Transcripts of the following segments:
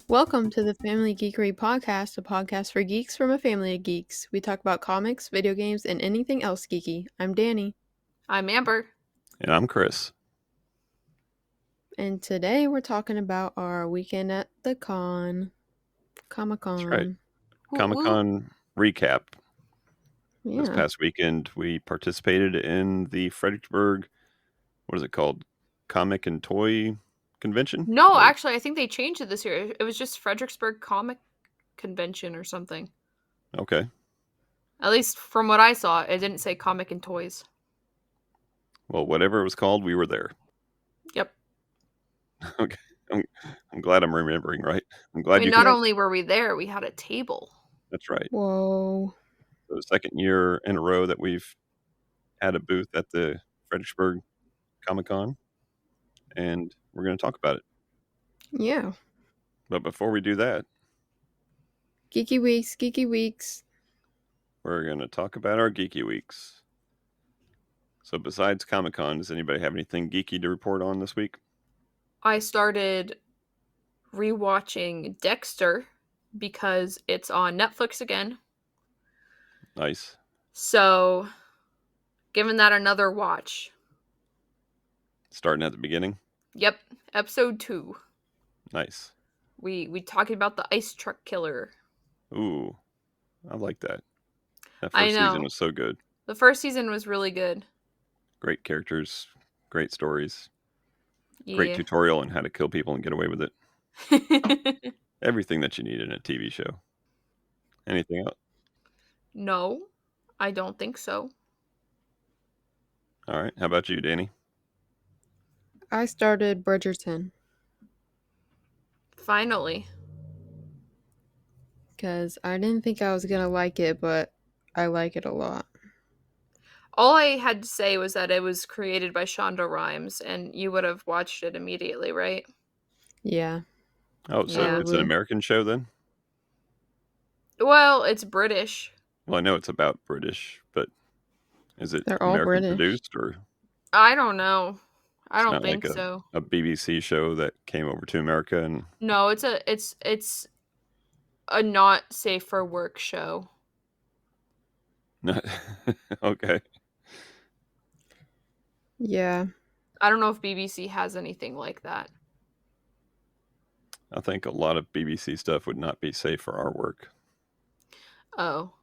Welcome to the Family Geekery Podcast, a podcast for geeks from a family of geeks. We talk about comics, video games, and anything else geeky. I'm Danny. I'm Amber. And I'm Chris. And today we're talking about our weekend at the ComicCon. That's right. ComicCon recap. Yeah. This past weekend, we participated in the Fredericksburg, what is it called? Comic and Toy Convention? No, actually, I think they changed it this year. It was just Fredericksburg Comic Convention or something. Okay. At least from what I saw, it didn't say Comic and Toys. Well, whatever it was called, we were there. Yep. Okay. I'm glad I'm remembering, right? I'm glad not only were we there, we had a table. That's right. Whoa. So the second year in a row that we've had a booth at the Fredericksburg Comic-Con, and we're going to talk about it. Yeah. But before we do that, Geeky Weeks. We're going to talk about our Geeky Weeks. So besides Comic-Con, does anybody have anything geeky to report on this week? I started rewatching Dexter because it's on Netflix again. Nice. So, giving that another watch. Starting at the beginning? Yep, episode 2. Nice. We talking about the ice truck killer. Ooh, I like that. That I first know. season was so good. The first season was really good. Great characters, great stories, Yeah. great tutorial on how to kill people and get away with it. Everything that you need in a TV show. Anything else? No, I don't think so. All right. How about you, Danny? I started Bridgerton. Finally. Because I didn't think I was going to like it, but I like it a lot. All I had to say was that it was created by Shonda Rhimes, and you would have watched it immediately, right? Yeah. Oh, so it's an American show then? Well, it's British. Well, I know it's about British, but is it They're all American British. produced or? I don't know. I don't not think like so. A BBC show that came over to America and. No, it's a not safe for work show. Okay. Yeah. I don't know if BBC has anything like that. I think a lot of BBC stuff would not be safe for our work. Oh.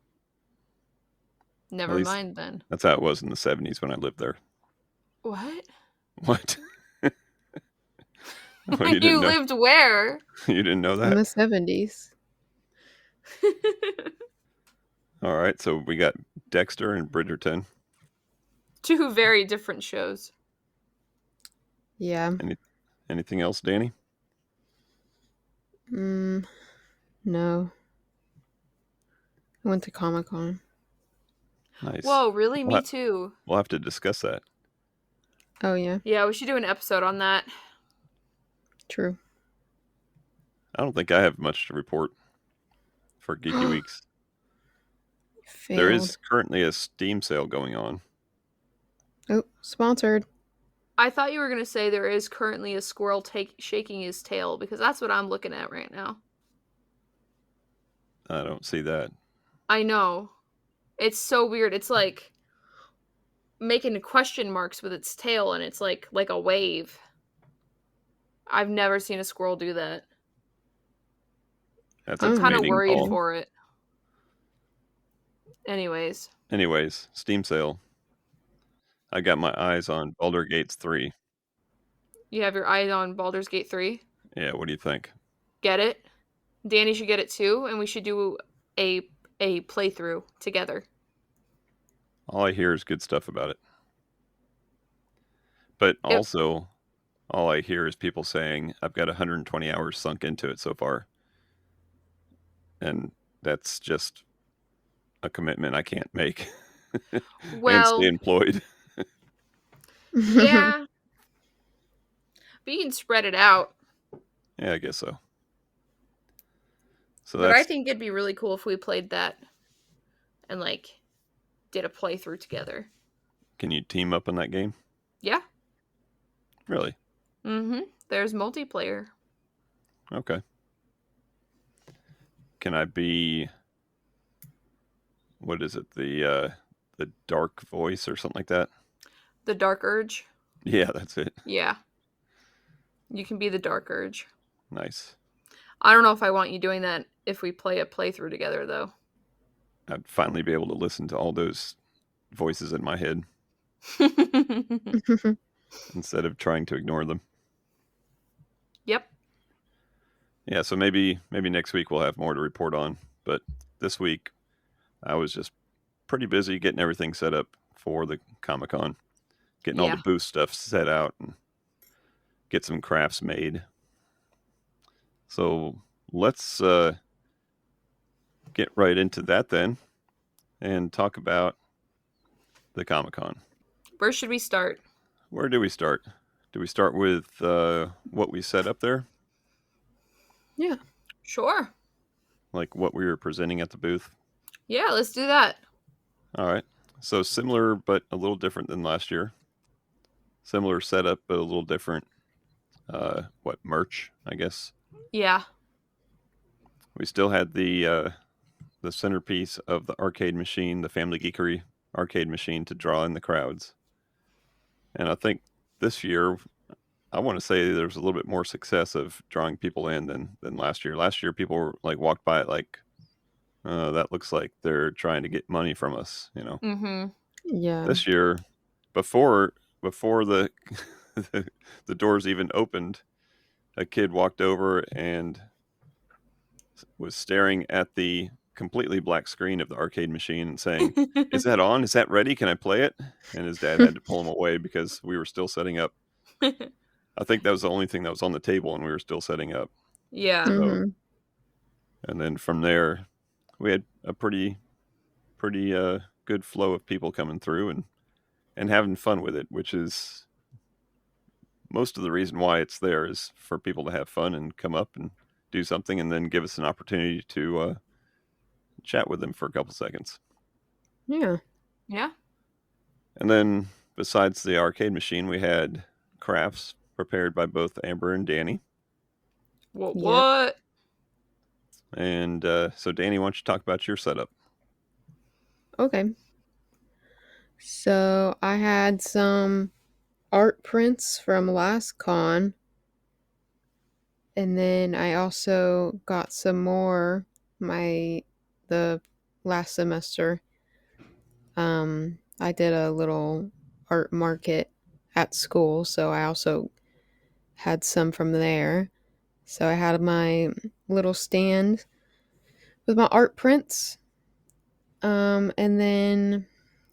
Never mind then. That's how it was in the 70s when I lived there. What? What? Oh, you lived where? You didn't know that? In the 70s. All right, so we got Dexter and Bridgerton. 2 very different shows. Yeah. Anything else, Danny? No. I went to Comic-Con. Nice. Whoa, really? Me too. We'll have to discuss that. Oh, yeah? Yeah, we should do an episode on that. True. I don't think I have much to report for Geeky Weeks. Failed. There is currently a Steam sale going on. Oh, sponsored. I thought you were going to say there is currently a squirrel shaking his tail, because that's what I'm looking at right now. I don't see that. I know. It's so weird. It's like making question marks with its tail, and it's like a wave. I've never seen a squirrel do that. I'm kind of worried for it. Anyways, Steam sale. I got my eyes on Baldur's Gate 3. You have your eyes on Baldur's Gate 3? Yeah, what do you think? Get it? Danny should get it too, and we should do a playthrough together. All I hear is good stuff about it. But also, all I hear is people saying, I've got 120 hours sunk into it so far. And that's just a commitment I can't make. Well, and stay employed. Yeah. But you can spread it out. Yeah, I guess so. But I think it'd be really cool if we played that and did a playthrough together. Can you team up in that game? Yeah. Really? Mm-hmm. There's multiplayer. Okay. can I be, what is it, the dark voice or something like that? The Dark Urge. Yeah, that's it. Yeah. You can be the Dark Urge. Nice. I don't know if I want you doing that if we play a playthrough together, though. I'd finally be able to listen to all those voices in my head instead of trying to ignore them. Yep. Yeah, so maybe next week we'll have more to report on. But this week I was just pretty busy getting everything set up for the Comic-Con, getting all the Yeah. booth stuff set out and get some crafts made. So let's get right into that then and talk about the Comic-Con. Where should we start? Where do we start? Do we start with what we set up there? Yeah. Sure. Like what we were presenting at the booth? Yeah, let's do that. All right. So similar, but a little different than last year. Similar setup, but a little different. Merch, I guess. Yeah. We still had the centerpiece of the arcade machine, the Family Geekery arcade machine, to draw in the crowds. And I think this year, I want to say there was a little bit more success of drawing people in than last year. Last year, people were like walked by it like, that looks like they're trying to get money from us, you know. Mm-hmm. Yeah. This year, before the the doors even opened, a kid walked over and was staring at the completely black screen of the arcade machine and saying, "Is that on? Is that ready? Can I play it?" And his dad had to pull him away because we were still setting up. I think that was the only thing that was on the table, and we were still setting up. Yeah. So, Mhm. and then from there, we had a pretty good flow of people coming through and having fun with it, which is most of the reason why it's there, is for people to have fun and come up and do something, and then give us an opportunity to chat with them for a couple seconds. Yeah. Yeah. And then besides the arcade machine, we had crafts prepared by both Amber and Danny. What? Yep. What? And so Danny, why don't you talk about your setup? Okay. So I had some art prints from last con, and then I also got some more the last semester. I did a little art market at school, so I also had some from there. So I had my little stand with my art prints. And then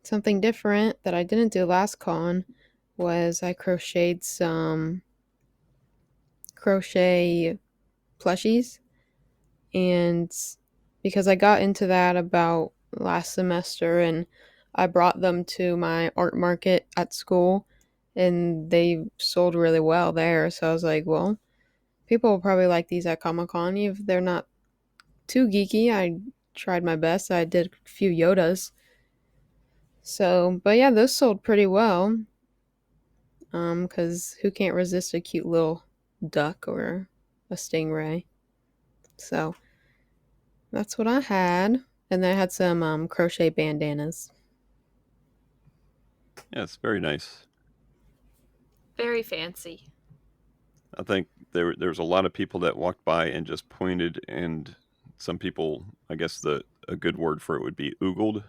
something different that I didn't do last con was I crocheted some crochet plushies. And because I got into that about last semester and I brought them to my art market at school and they sold really well there. So I was like, well, people will probably like these at Comic Con if they're not too geeky. I tried my best. I did a few Yodas. So, but yeah, those sold pretty well. Because who can't resist a cute little duck or a stingray? So that's what I had. And then I had some crochet bandanas. Yeah, it's very nice. Very fancy. I think there's a lot of people that walked by and just pointed, and some people, I guess a good word for it would be oogled,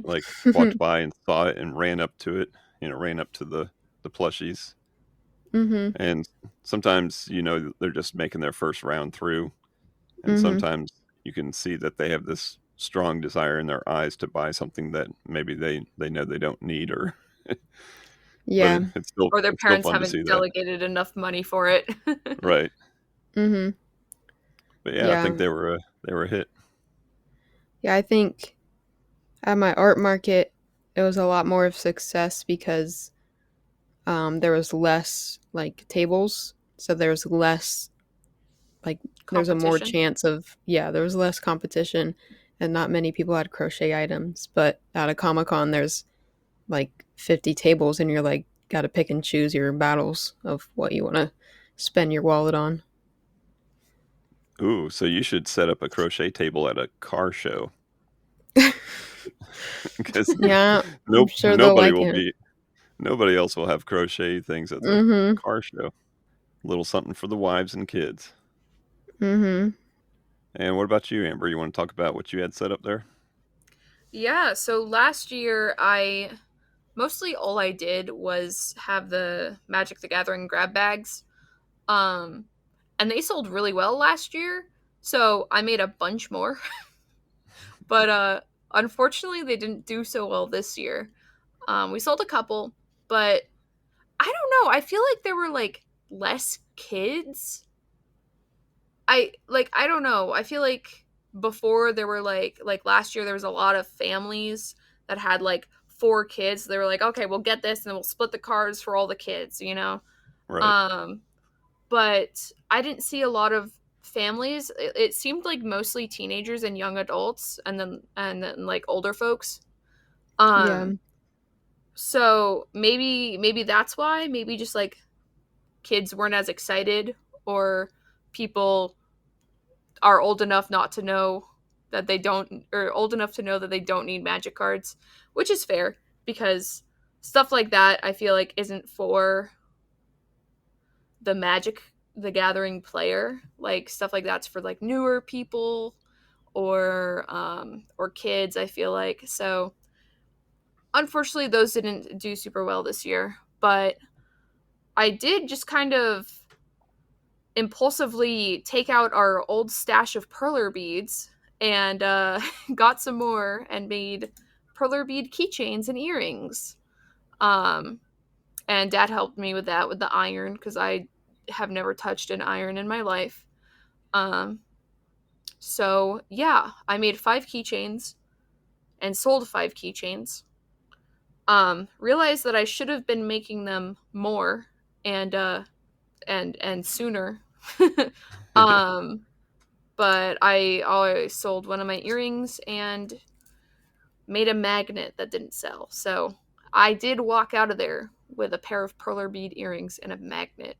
like walked by and saw it and ran up to it, ran up to the plushies. Mm-hmm. And sometimes, they're just making their first round through, and Mm-hmm. sometimes you can see that they have this strong desire in their eyes to buy something that maybe they know they don't need, or but Yeah. Or their it's still parents fun to see haven't that. delegated enough money for it. Right. Mm-hmm. But yeah, I think Yeah. they were a hit. Yeah, I think at my art market, it was a lot more of success because there was less like tables, so there's less like there's a more Competition. chance of there was less competition, and not many people had crochet items. But at a Comic Con, there's like 50 tables, and you're like got to pick and choose your battles of what you want to spend your wallet on. Ooh, so you should set up a crochet table at a car show because Yeah, I'm nope, sure they'll like it. nobody else will have crochet things at the Mhm. car show. Little something for the wives and kids. Mhm. And what about you, Amber? You want to talk about what you had set up there? Yeah, so last year I mostly all I did was have the Magic the Gathering grab bags. Um and they sold really well last year, so I made a bunch more. But unfortunately they didn't do so well this year. We sold a couple, but I don't know. I feel like there were like less kids. I don't know. I feel like before there were like last year there was a lot of families that had like four kids. They were like, "Okay, we'll get this and then we'll split the cards for all the kids," you know? Right. Um but I didn't see a lot of families. It seemed like mostly teenagers and young adults and then like older folks. Yeah. Um so maybe that's why. Maybe just like kids weren't as excited, or people are old enough not to know that they don't, or old enough to know that they don't need magic cards, which is fair because stuff like that I feel like isn't for the Magic the Gathering player. Like stuff like that's for like newer people or kids, I feel like. So unfortunately those didn't do super well this year, but I did just kind of impulsively take out our old stash of perler beads and got some more and made perler bead keychains and earrings. Um, and Dad helped me with that with the iron because I have never touched an iron in my life. Um, so yeah, I made 5 keychains and sold 5 keychains. Realized that I should have been making them more and and sooner. um, but I always sold one of my earrings and made a magnet that didn't sell. So I did walk out of there with a pair of perler bead earrings and a magnet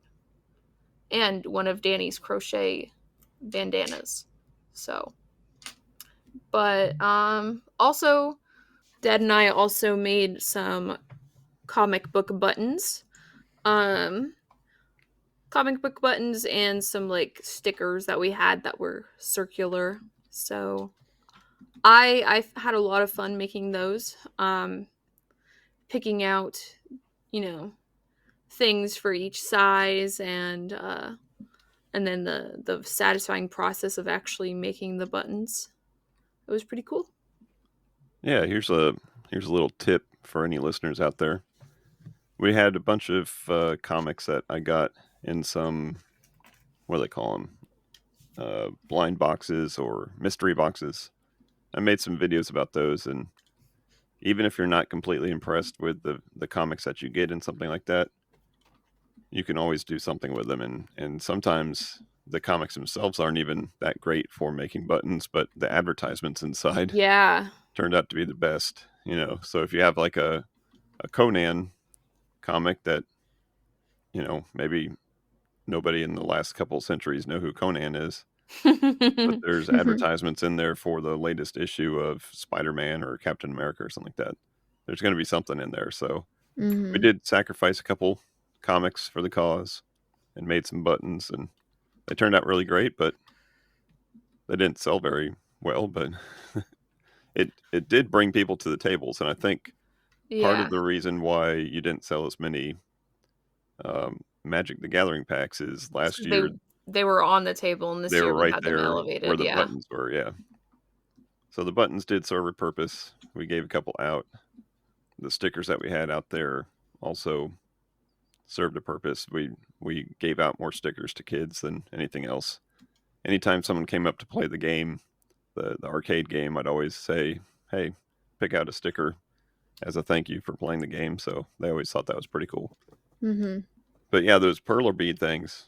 and one of Danny's crochet bandanas. So, but also Dad and I also made some comic book buttons. Um comic book buttons and some like stickers that we had that were circular. So I had a lot of fun making those. Picking out, you know, things for each size and then the satisfying process of actually making the buttons. It was pretty cool. Yeah, here's a little tip for any listeners out there. We had a bunch of comics that I got in some, what do they call them, blind boxes or mystery boxes. I made some videos about those, and even if you're not completely impressed with the comics that you get in something like that, you can always do something with them. And sometimes the comics themselves aren't even that great for making buttons, but the advertisements inside Yeah. turned out to be the best. So if you have like a Conan comic that maybe nobody in the last couple centuries know who Conan is, but there's advertisements in there for the latest issue of Spider-Man or Captain America or something like that. There's going to be something in there. So we Mhm. did sacrifice a couple comics for the cause and made some buttons, and they turned out really great, but they didn't sell very well. But it did bring people to the tables, and I think part of Yeah. the reason why you didn't sell as many Magic the Gathering packs is It's last because year they were on the table, and they this were year we right had them there where elevated. the Yeah. buttons were. Yeah, so the buttons did serve a purpose. We gave a couple out. The stickers that we had out there also served a purpose. We gave out more stickers to kids than anything else. Anytime someone came up to play the game, the arcade game, I'd always say, "Hey, pick out a sticker as a thank you for playing the game." So they always thought that was pretty cool. Mhm. But yeah, those perler bead things,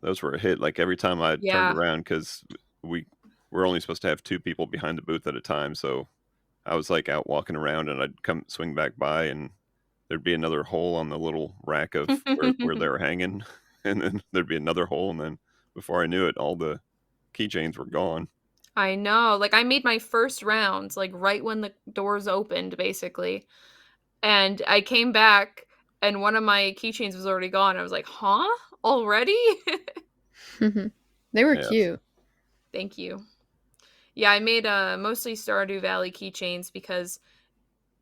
those were a hit. Like every time I turned Yeah. around, because we were only supposed to have two people behind the booth at a time, so I was like out walking around, and I'd come swing back by, and there'd be another hole on the little rack of where they were hanging, and then there'd be another hole, and then before I knew it, all the keychains were gone. I know. Like, I made my first rounds, like, right when the doors opened, basically. And I came back, and one of my keychains was already gone. I was like, huh? Already? They were Yes. cute. Thank you. Yeah, I made mostly Stardew Valley keychains because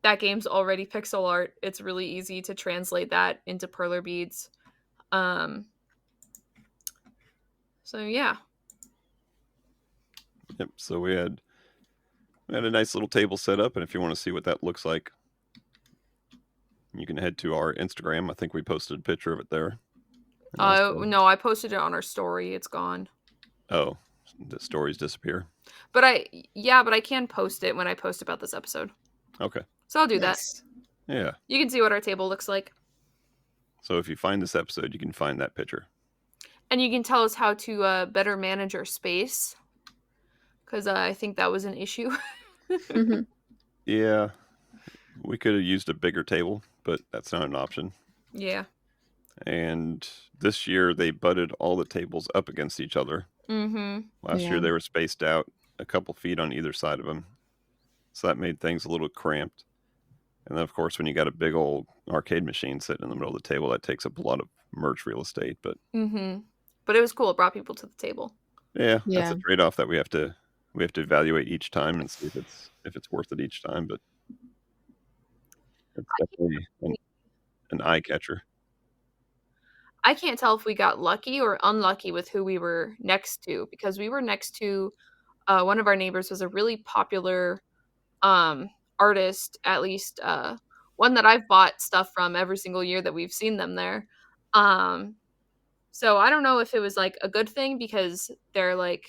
that game's already pixel art. It's really easy to translate that into perler beads. Um, so yeah. Yep. So we had a nice little table set up, and if you want to see what that looks like, you can head to our Instagram. I think we posted a picture of it there. And also, No, I posted it on our story. It's gone. oh, the stories disappear. But I can post it when I post about this episode. Okay. So I'll do that. Nice. Yeah. You can see what our table looks like. So if you find this episode, you can find that picture. And you can tell us how to better manage our space. Because I think that was an issue. Yeah. We could have used a bigger table, but that's not an option. Yeah. And this year they butted all the tables up against each other. Mm-hmm. Last year Yeah. they were spaced out a couple feet on either side of them. So that made things a little cramped. And then, of course, when you got a big old arcade machine sitting in the middle of the table, that takes up a lot of merch real estate. But Mm-hmm. But it was cool. It brought people to the table. yeah, that's Yeah. a trade-off that we have to evaluate each time and see if it's worth it each time. But it's definitely an eye catcher. I can't tell if we got lucky or unlucky with who we were next to because we were next to one of our neighbors was a really popular artist, at least one that I've bought stuff from every single year that we've seen them there. Um, so I don't know if it was like a good thing because they're like,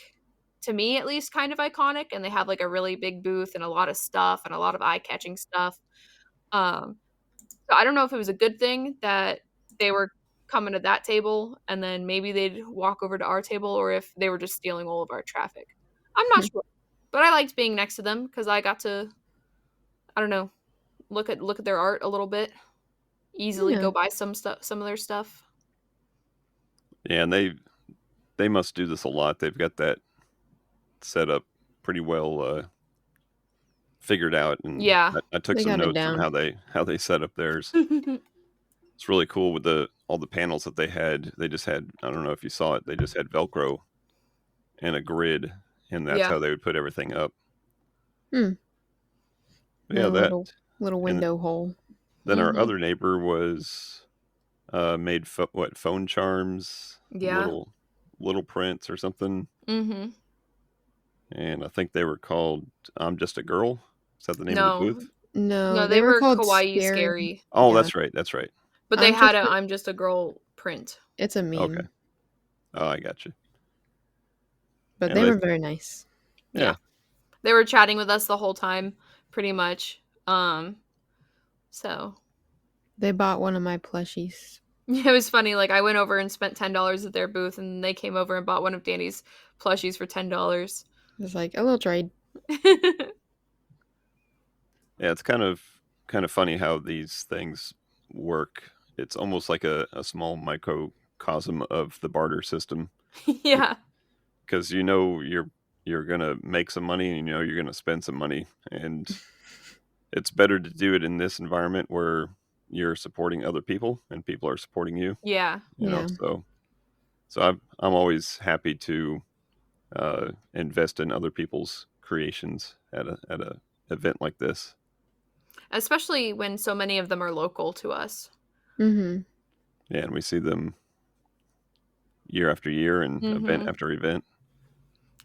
to me at least, kind of iconic and they have like a really big booth and a lot of stuff and a lot of eye-catching stuff. Um, so I don't know if it was a good thing that they were coming to that table and then maybe they'd walk over to our table or if they were just stealing all of our traffic. I'm not sure. But I liked being next to them because I got to, I don't know, look at their art a little bit, easily Yeah. go buy some of their stuff. Yeah, and they must do this a lot. They've got that set up pretty well figured out, and Yeah. I took They some got it notes on down. how they set up theirs. It's really cool with all the panels that they had. They just had, I don't know if you saw it, they just had Velcro and a grid, and that's Yeah. how they would put everything up. Hmm. Yeah, No that. little And window hole. then our Mhm. other neighbor was made phone charms, Yeah. little prints or something, Mhm. and I think they were called "I'm Just a Girl." Is that the name of the No. booth? No, No, they they were were called kawaii scary. scary, Oh, Yeah. that's right. That's right. but they I'm had just a a, I'm just a girl print. it's a Okay. meme, Oh, I got you. but Yeah, they were very nice. yeah. Yeah. They were chatting with us the whole time pretty much. So They bought one of my plushies. it was funny. Like I went over and spent $10 at their booth, and they came over and bought one of Danny's plushies for $10. It was like a little trade. Yeah, it's kind of funny how these things work. It's almost like a small microcosm of the barter system Yeah, because you're gonna make some money and you know you're gonna spend some money, and it's better to do it in this environment where you're supporting other people and people are supporting you. yeah, You know, Yeah. so I'm always happy to invest in other people's creations at a event like this. especially when so many of them are local to us. Mm-hmm. Yeah, and we see them year after year and event Hmm. after event.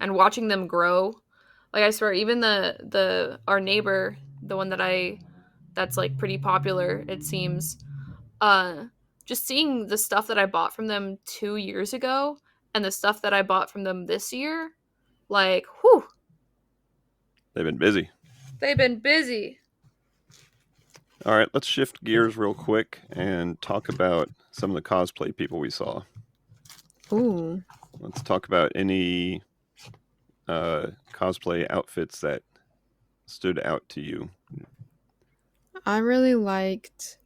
And watching them grow, like I swear, even the our neighbor, the one that's like pretty popular, it seems. Uh, just seeing the stuff that I bought from them 2 years ago and the stuff that I bought from them this year, like, whew, They've been busy. they've been busy. All right, let's shift gears real quick and talk about some of the cosplay people we saw. Ooh. Let's talk about any cosplay outfits that stood out to you. I really liked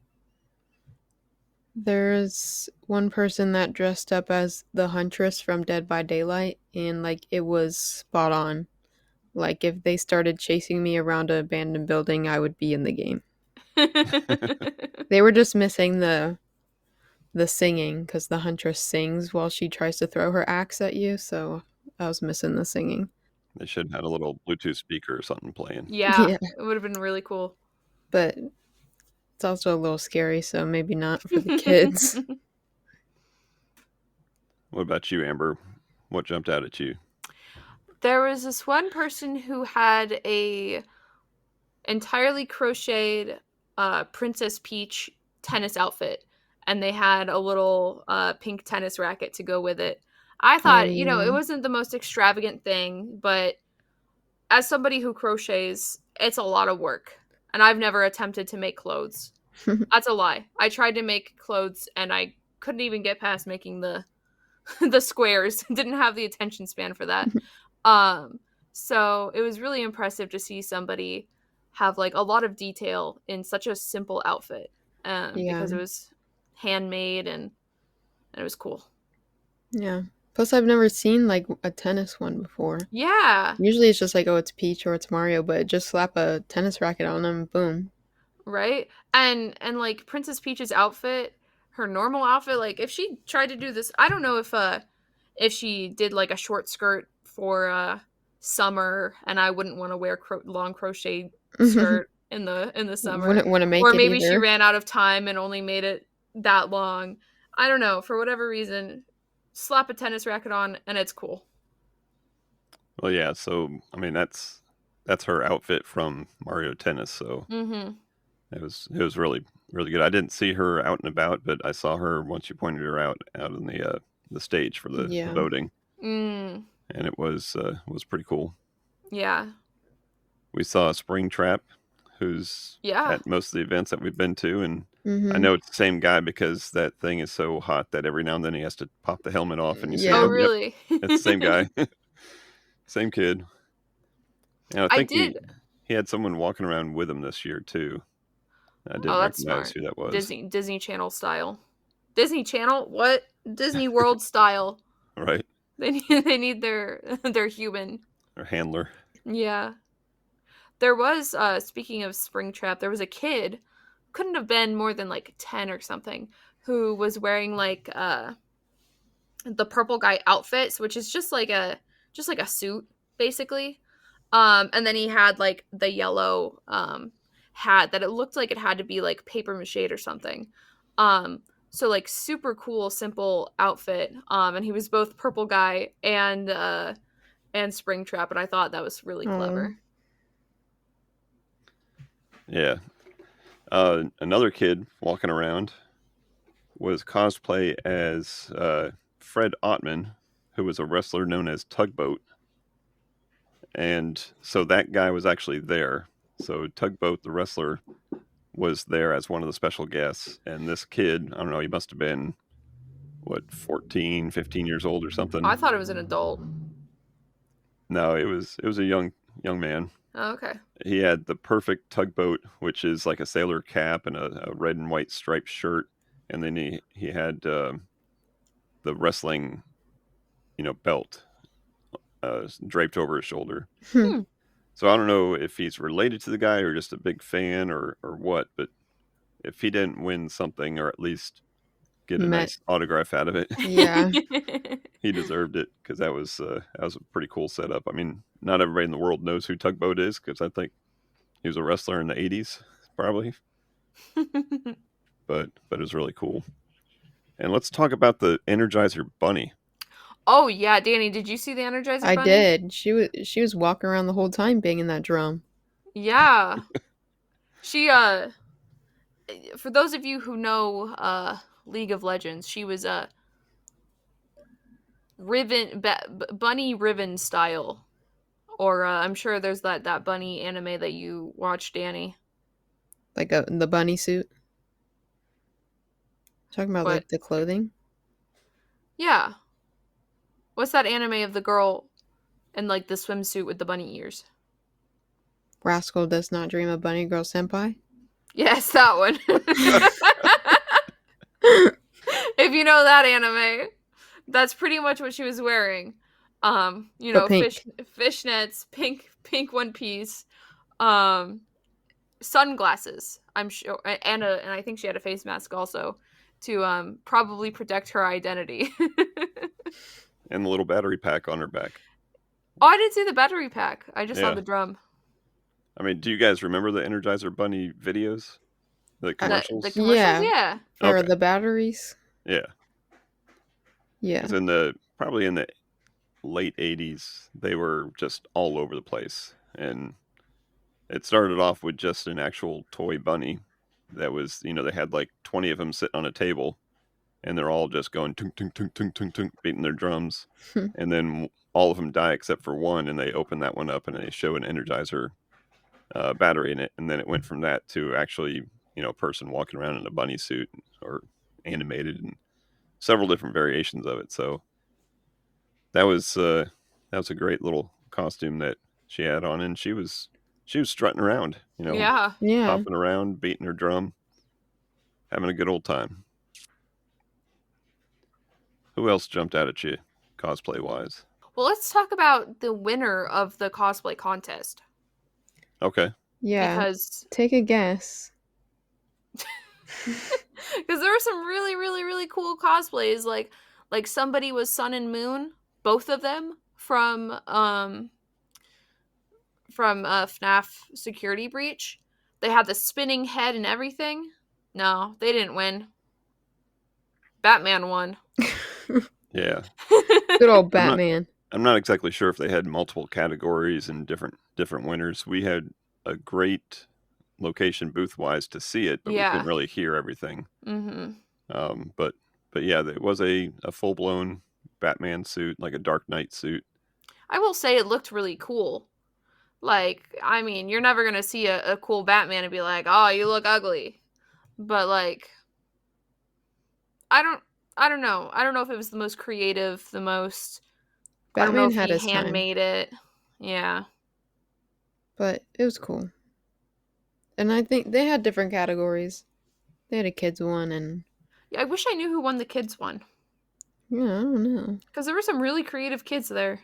There's one person that dressed up as the Huntress from Dead by Daylight, and like it was spot on. Like if they started chasing me around an abandoned building, I would be in the game. They were just missing the singing because the Huntress sings while she tries to throw her axe at you, so I was missing the singing. They should have had a little Bluetooth speaker or something playing. Yeah, Yeah, it would have been really cool. but it's also a little scary, so maybe not for the kids. What about you, Amber? What jumped out at you? There was this one person who had a entirely crocheted Princess Peach tennis outfit, and they had a little pink tennis racket to go with it. I Oh thought, it yeah. wasn't the most extravagant thing, but as somebody who crochets, it's a lot of work. And I've never attempted to make clothes. That's a lie. I tried to make clothes and I couldn't even get past making the the squares. Didn't have the attention span for that. Um so it was really impressive to see somebody have like a lot of detail in such a simple outfit. Yeah. Because it was handmade and it was cool. Yeah. Plus, I've never seen like a tennis one before. Yeah. Usually it's just like, oh, it's Peach or it's Mario, but just slap a tennis racket on them, boom. Right? And like Princess Peach's outfit, her normal outfit, like if she tried to do this, I don't know if she did like a short skirt for summer and I wouldn't want to wear long crochet skirt in the summer, Wouldn't want to make or it maybe she either. ran out of time and only made it that long. I don't know, for whatever reason, slap a tennis racket on and it's cool. Well, yeah. So I mean, that's her outfit from Mario Tennis. So Mhm. it was really good. I didn't see her out and about, but I saw her once you pointed her out on the stage for the Yeah. voting, Mm. and it was pretty cool. Yeah. We saw Springtrap, who's Yeah. at most of the events that we've been to, and I Mm-hmm. know it's the same guy because that thing is so hot that every now and then he has to pop the helmet off, and you see Oh, Yeah. him. Yep, really? it's the same guy, same kid. And I I think did. he had someone walking around with him this year too. I Oh, didn't that's recognize smart. who that was. Disney Channel style. Disney Channel? What? Disney World style. Right, They need their human. or handler. Yeah. There was speaking of Springtrap, there was a kid, couldn't have been more than like 10 or something, who was wearing like the purple guy outfits, which is just like a suit basically. And then he had like the yellow hat that it looked like it had to be like paper mache or something. So like super cool, simple outfit. And he was both purple guy and Springtrap, and I thought that was really Oh. clever. Yeah. Another kid walking around was cosplay as Fred Ottman, who was a wrestler known as Tugboat. And so that guy was actually there. So Tugboat, the wrestler, was there as one of the special guests. And this kid, I don't know, he must have been, what, 14, 15 years old or something. I thought it was an adult. No, it was a young man. Oh, okay. He had the perfect tugboat, which is like a sailor cap and a red and white striped shirt. And then he had the wrestling, belt draped over his shoulder. Hmm. Hmm. So I don't know if he's related to the guy or just a big fan or what, but if he didn't win something or at least get a Met. nice autograph out of it, Yeah. he deserved it because that was a pretty cool setup. I mean, not everybody in the world knows who Tugboat is because I think he was a wrestler in the '80s, probably, but it was really cool. And let's talk about the Energizer Bunny. Oh yeah, Danny, did you see the Energizer I Bunny? did. She was walking around the whole time banging that drum. Yeah. She for those of you who know League of Legends, she was bunny ribbon style. Or I'm sure there's that bunny anime that you watch, Danny. Like the bunny suit. Talking about But like the clothing. yeah. What's that anime of the girl in like the swimsuit with the bunny ears? Rascal does not dream of bunny girl senpai. Yes, that one. If you know that anime, that's pretty much what she was wearing. But pink. Fishnets, pink one piece, um, sunglasses. I'm sure, and I think she had a face mask also to probably protect her identity. And the little battery pack on her back. Oh, I didn't see the battery pack. I just saw Yeah. the drum. I mean, do you guys remember the Energizer Bunny videos? The The commercials? commercials, Yeah, yeah. for Okay. the batteries. Yeah. Yeah. Because probably in the late 80s, they were just all over the place. And it started off with just an actual toy bunny that was, they had like 20 of them sitting on a table, and they're all just going tunk, tunk, tunk, tunk, tunk, tunk, beating their drums. And then all of them die except for one, and they open that one up and they show an Energizer battery in it. And then it went from that to actually, a person walking around in a bunny suit or animated, and several different variations of it. So that was a great little costume that she had on, and she was strutting around, Yeah. Yeah. hopping around, beating her drum, having a good old time. Who else jumped out at you, cosplay wise? Well, let's talk about the winner of the cosplay contest Okay. Yeah. because Take a guess. there were some really really really cool cosplays like somebody was Sun and Moon, both of them from FNAF Security Breach. They had the spinning head and everything. No, they didn't win. Batman won. Yeah. Good old I'm not Batman. I'm not exactly sure if they had multiple categories and different winners. We had a great location booth wise to see it, but we couldn't Yeah. really hear everything. Mm-hmm. But yeah, it was a full blown Batman suit, like a Dark Knight suit. I will say it looked really cool. Like, I mean, you're never gonna see a cool Batman and be like, "Oh, you look ugly," but like, I don't, I don't know. I don't know if it was the most creative, the most. I don't know Batman if had he his time, handmade it. Yeah. but it was cool. And I think they had different categories. They had a kids one, and Yeah, I wish I knew who won the kids one yeah, I don't know. because there were some really creative kids there.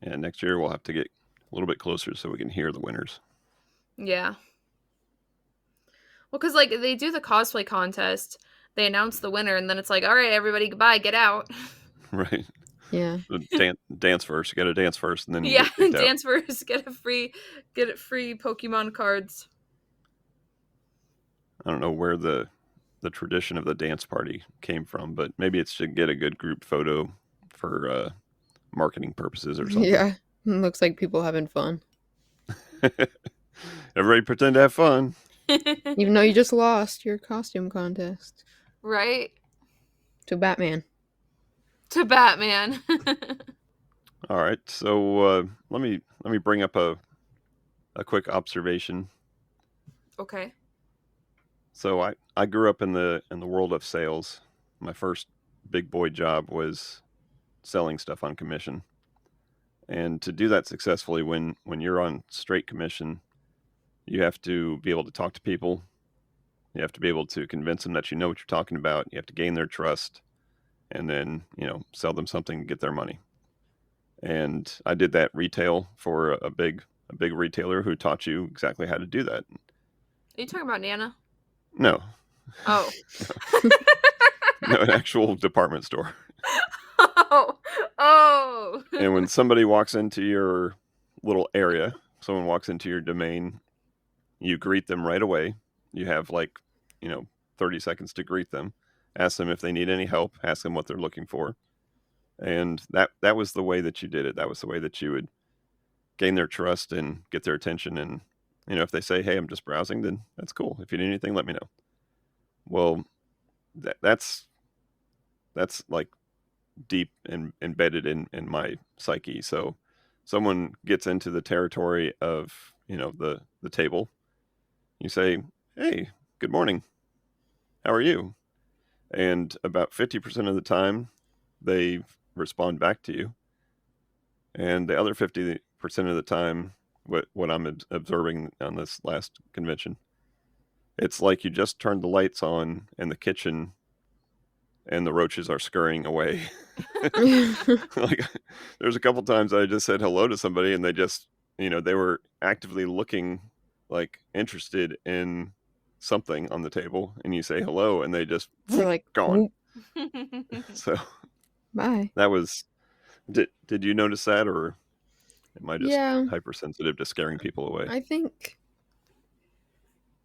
Yeah, next year we'll have to get a little bit closer so we can hear the winners. Yeah. Well, because like they do the cosplay contest, they announce the winner, and then it's like, all right, everybody, goodbye, get out. Right. Yeah. Dance first. You got to dance first, and then you Yeah, get kicked out. dance first, get it free Pokemon cards. I don't know where the tradition of the dance party came from, but maybe it's to get a good group photo for marketing purposes or something. Yeah. Looks like people having fun. Everybody pretend to have fun. Even though you just lost your costume contest Right? to Batman. To Batman. All right, so let me bring up a quick observation. Okay. So I grew up in the world of sales. My first big boy job was selling stuff on commission. And to do that successfully when you're on straight commission, you have to be able to talk to people. You have to be able to convince them that you know what you're talking about. You have to gain their trust, and then, sell them something, get their money. And I did that retail for a big retailer who taught you exactly how to do that. Are you talking about Nana? No, Oh. no, an actual department store. Oh. Oh. And when somebody walks into your little area, someone walks into your domain, you greet them right away. You have 30 seconds to greet them. Ask them if they need any help. Ask them what they're looking for. And that was the way that you did it. That was the way that you would gain their trust and get their attention. And if they say, "Hey, I'm just browsing," then that's cool. If you need anything, let me know. Well, that's like deep and embedded in my psyche. So someone gets into the territory of the table. You say, "Hey, good morning. How are you?" And about 50% of the time, they respond back to you. And the other 50% of the time, what I'm observing on this last convention, it's like you just turned the lights on in the kitchen and the roaches are scurrying away. Like, there's a couple times I just said hello to somebody, and they just, they were actively looking, like, interested in something on the table, and you say hello, and they just They're like, gone. "Whoop, So bye." that was. Did you notice that, or am I just Yeah, hypersensitive to scaring people away? I think.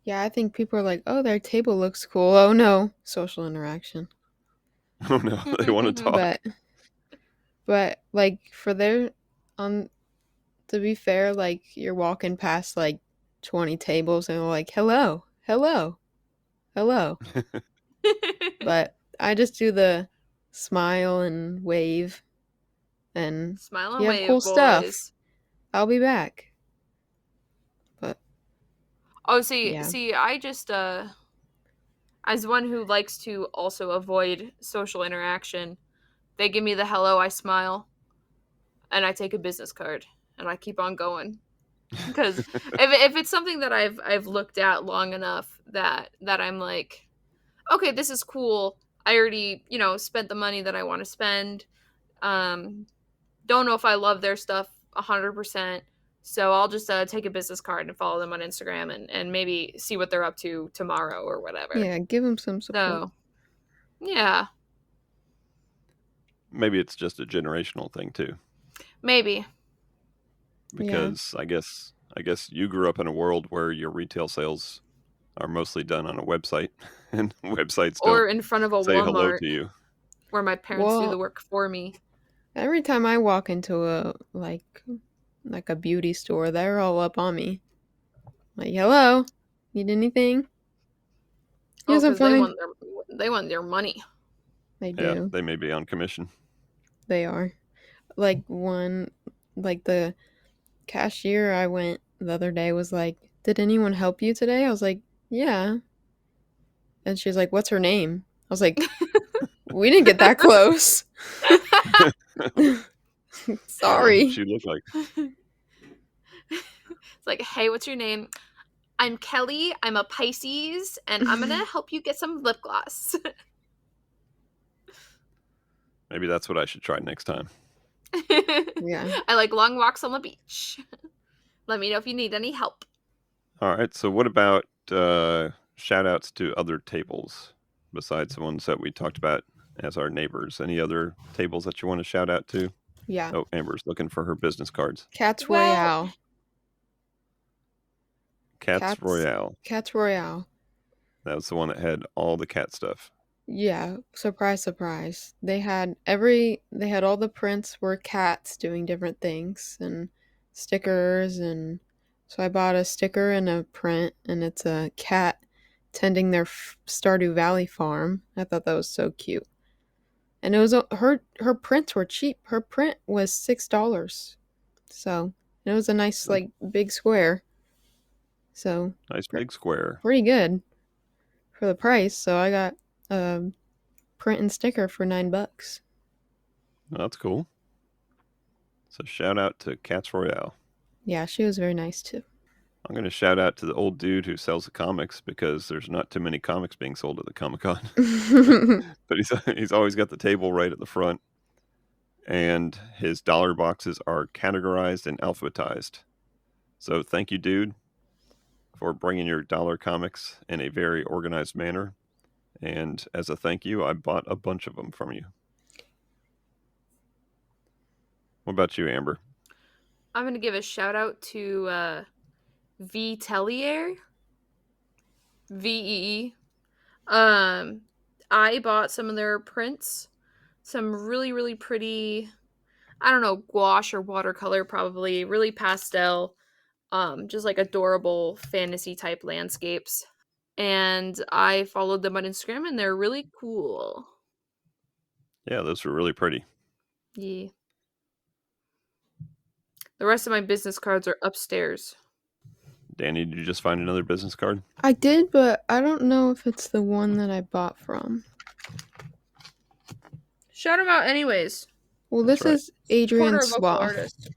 Yeah, I think people are like, "Oh, their table looks cool." Oh no, social interaction. Oh no, they want to talk. But like for their on to be fair, like you're walking past like 20 tables and they're like, "Hello, hello, hello." But I just do the smile and wave, and Smile and you have cool wave, stuff. boys. I'll be back. But Oh, see, yeah, I just as one who likes to also avoid social interaction, they give me the hello, I smile, and I take a business card and I keep on going. Because if it's something that I've looked at long enough that I'm like, okay, this is cool. I already, spent the money that I want to spend. Um, don't know if I love their stuff 100%. So I'll just take a business card and follow them on Instagram and maybe see what they're up to tomorrow or whatever. yeah, give them some support. So, yeah, Maybe it's just a generational thing too, maybe. Yeah, because I guess you grew up in a world where your retail sales are mostly done on a website, and websites don't Or in front of a say hello Walmart to you. where my parents do the well, work for me. every time I walk into a like a beauty store, they're all up on me. Like, "Hello, need anything?" Oh, Yes, I'm because fine. they want their money. They Yeah, do. they may be on commission. They are. Like the cashier I went the other day was like, "Did anyone help you today?" I was like, "Yeah." And she's like, "What's her name?" I was like, "We didn't get that close." What'd Sorry. she look like? It's like, hey, what's your name? I'm Kelly. I'm a Pisces, and I'm gonna help you get some lip gloss. Maybe that's what I should try next time. Yeah. I like long walks on the beach. Let me know if you need any help. All right. So, what about shout outs to other tables besides the ones that we talked about as our neighbors? Any other tables that you want to shout out to? Yeah. Oh, Amber's looking for her business cards. Cats Well, Royale. Cats Cats Royale. Cats Royale. That was the one that had all the cat stuff. Yeah, surprise, surprise. They had all the prints were cats doing different things and stickers, and so I bought a sticker and a print, and it's a cat tending their Stardew Valley farm. I thought that was so cute. And it was her prints were cheap. Her print was $6. So, it was a nice Ooh, like big square. So, nice big square. pretty good for the price. So, I got a print and sticker for $9. Well, that's cool. So, shout out to Cats Royale. Yeah, she was very nice too. I'm going to shout out to the old dude who sells the comics, because there's not too many comics being sold at the Comic Con. But he's always got the table right at the front, and his dollar boxes are categorized and alphabetized. So thank you, dude, for bringing your dollar comics in a very organized manner. And as a thank you, I bought a bunch of them from you. What about you, Amber? I'm gonna give a shout out to V Tellier. VEE. I bought some of their prints. Some really, really pretty, I don't know, gouache or watercolor, probably. Really pastel. Just like adorable fantasy type landscapes. And I followed them on Instagram and they're really cool. Yeah, those were really pretty. Yeah. The rest of my business cards are upstairs. Danny, did you just find another business card? I did, but I don't know if it's the one that I bought from. Shout them out anyways. Well, That's this right. is Adrian Supporter of local Sloth. artists.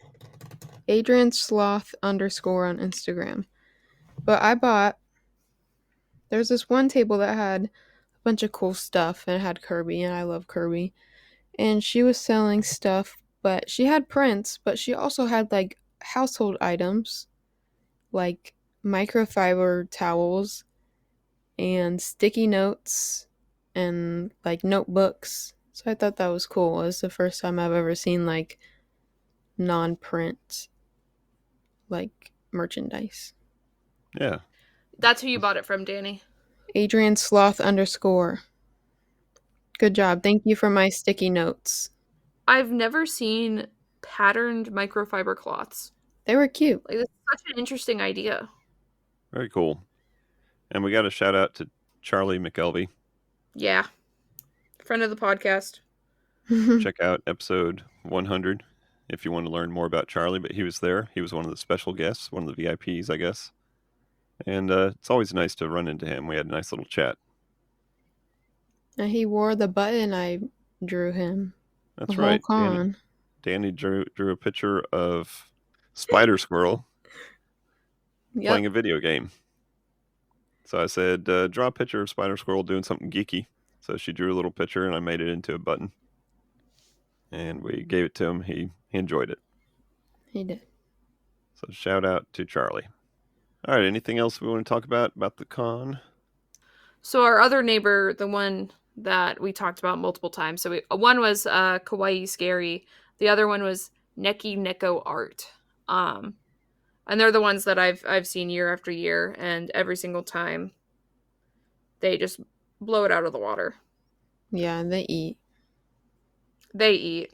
Adrian Sloth _ on Instagram. But there's this one table that had a bunch of cool stuff, and it had Kirby, and I love Kirby. And she was selling stuff, but she had prints, but she also had like household items like microfiber towels and sticky notes and like notebooks. So I thought that was cool. It was the first time I've ever seen like non-print like merchandise. Yeah. That's who you bought it from, Danny. Adrian Sloth _ Good job. Thank you for my sticky notes. I've never seen patterned microfiber cloths. They were cute. Like, that's such an interesting idea. Very cool. And we got a shout out to Charlie McElvey. Yeah. Friend of the podcast. Check out episode 100 if you want to learn more about Charlie. But he was there. He was one of the special guests, one of the VIPs, I guess. And it's always nice to run into him. We had a nice little chat. And he wore the button I drew him. That's the right. Whole con. Danny drew a picture of Spider Squirrel playing a video game. So I said, draw a picture of Spider Squirrel doing something geeky. So she drew a little picture, and I made it into a button. And we gave it to him. He enjoyed it. He did. So shout out to Charlie. All right, anything else we want to talk about the con? So our other neighbor, the one that we talked about multiple times. So one was Kawaii Scary. The other one was Neki Neko Art. And they're the ones that I've seen year after year, and every single time they just blow it out of the water. Yeah, they eat. They eat.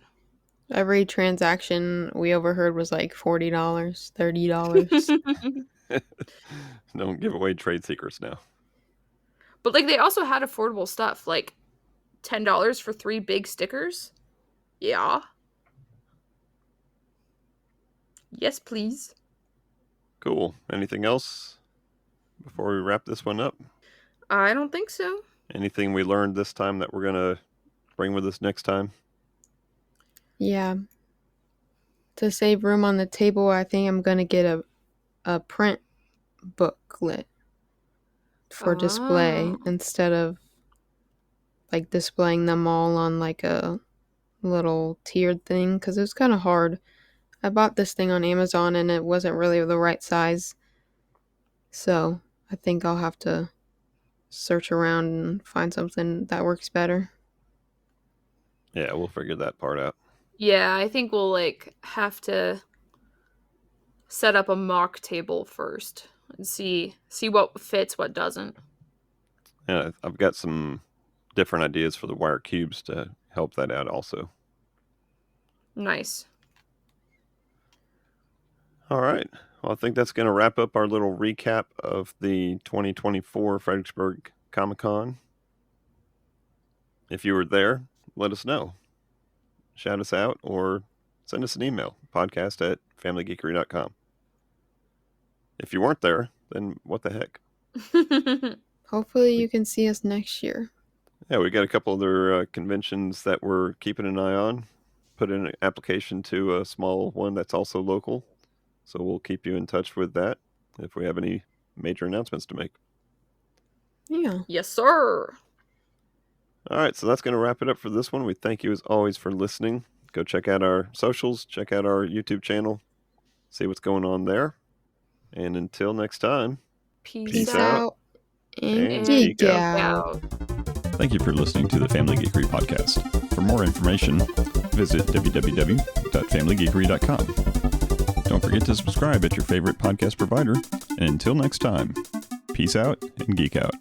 Every transaction we overheard was like $40, $30. Don't give away trade secrets now. But like they also had affordable stuff, like $10 for 3 big stickers. Yeah. Yes, please. Cool. Anything else before we wrap this one up? I don't think so. Anything we learned this time that we're going to bring with us next time? Yeah. To save room on the table, I think I'm going to get a print booklet for display instead of like displaying them all on like a little tiered thing, because it was kind of hard. I bought this thing on Amazon and it wasn't really the right size. So I think I'll have to search around and find something that works better. Yeah, we'll figure that part out. Yeah, I think we'll like have to set up a mock table first and see what fits, what doesn't. Yeah, I've got some different ideas for the wire cubes to help that out also. Nice. All right. Well, I think that's going to wrap up our little recap of the 2024 Fredericksburg ComicCon. If you were there, let us know. Shout us out or send us an email, podcast@familygeekery.com. If you weren't there, then what the heck? Hopefully you can see us next year. Yeah, we got a couple other conventions that we're keeping an eye on. Put in an application to a small one that's also local. So we'll keep you in touch with that if we have any major announcements to make. Yeah. Yes, sir. All right, so that's going to wrap it up for this one. We thank you as always for listening. Go check out our socials, check out our YouTube channel, see what's going on there. And until next time, Peace out. And geek geek out. Thank you for listening to the Family Geekery Podcast. For more information, visit www.familygeekery.com. Don't forget to subscribe at your favorite podcast provider. And until next time, peace out and geek out.